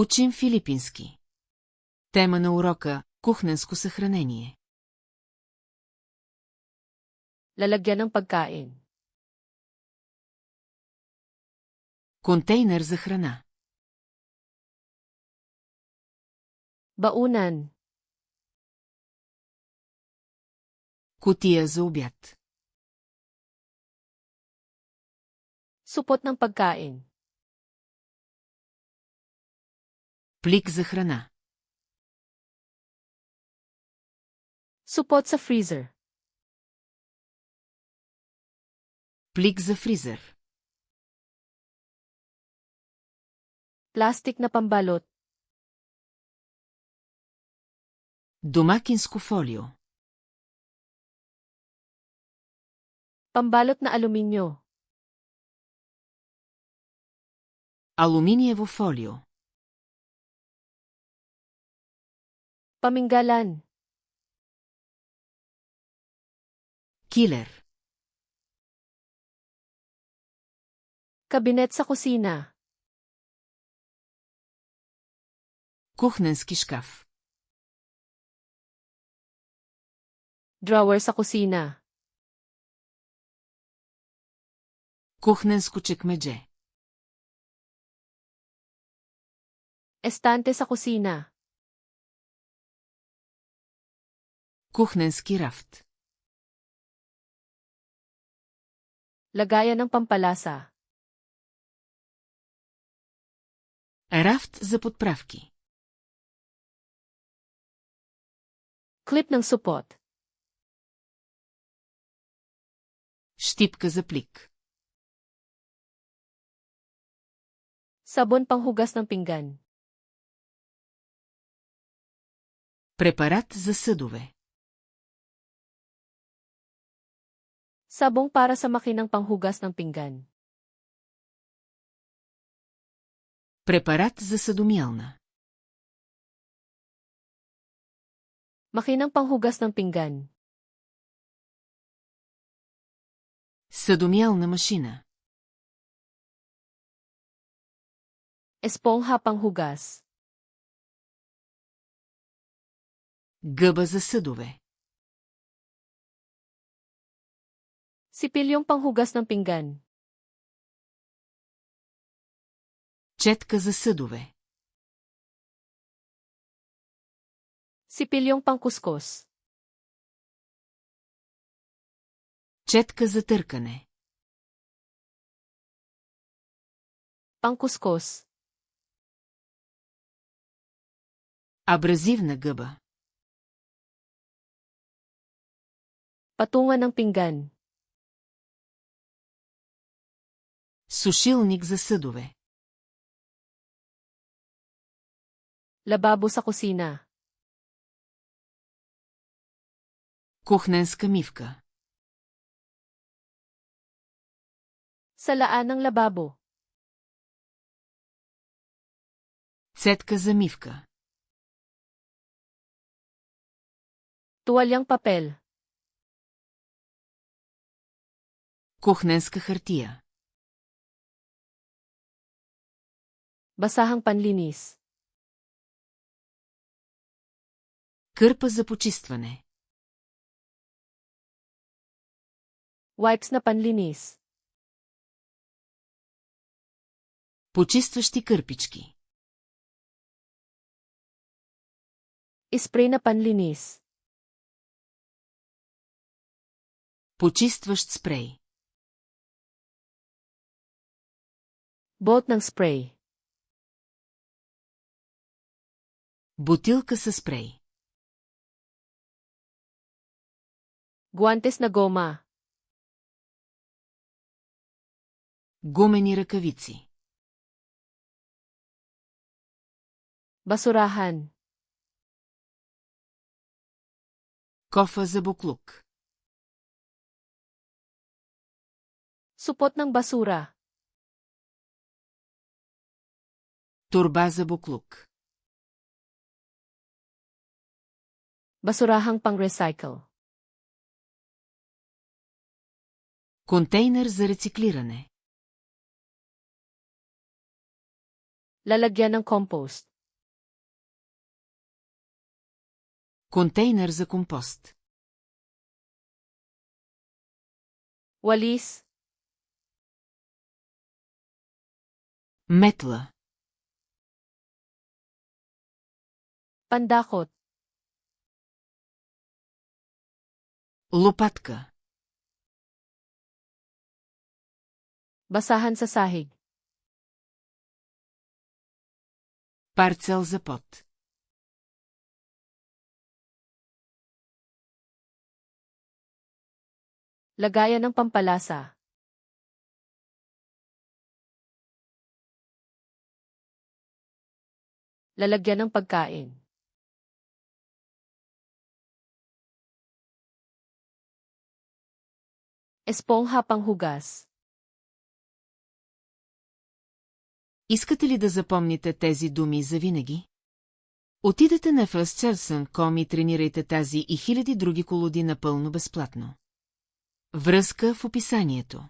Учим филипински. Тема на урока – кухненско съхранение. Lalagyan ng pagkain. Контейнер за храна. Baunan. Кутия за обяд. Supot ng pagkain. Плик за храна. Supot sa freezer. Плик за фризер. Plastic na pambalot. Домакинско фолио. Pambalot na aluminyo. Алуминиево фолио. Paminggalan. Килер. Kabinet sa kusina. Кухненски шкаф. Drawer sa kusina. Кухненско чекмедже. Estante sa kusina. Кухненски рафт. Lagayan ng pampalasa. Рафт за подправки. Clip ng supot. Щипка за плик. Sabon panghugas ng pinggan. Препарат за съдове. Sabong para sa makinang panghugas ng pinggan. Препарат за съдомиална. Makinang panghugas ng pinggan. Съдомиална машина. Espongha panghugas. Гъба за съдове. Sipilyong panghugas ng pinggan. Четка за съдове. Sipilyong pangkuskus. Четка за търкане. Pangkuskus. Абразивна гъба. Patungan ng pinggan. Сушилник за съдове. Lababo sa kusina. Кухненска мивка. Salaan ng lababo. Цетка за мивка. Tuwalyang papel. Кухненска хартия. Basahang panlinis. Кърпа за почистване. Wipes na panlinis. Почистващи кърпички. Spray na panlinis. Почистващ спрей. Bolt ng spray. Бутилка със спрей. Guantes na goma. Гумени ръкавици. Basurahan. Кофа за буклук. Supot ng basura. Турба за буклук. Basurahang pang-recycle. Контейнер за рециклиране. Lalagyan ng compost. Контейнер за компост. Walis. Метла. Pandakot. Лопатка. Basahan sa sahig. Парцел за пот. Lagayan ng pampalasa. Lalagyan ng pagkain. Espongha panghugas. Искате ли да запомните тези думи завинаги? Отидете на firstchelson.com и тренирайте тази и хиляди други колоди напълно безплатно. Връзка в описанието.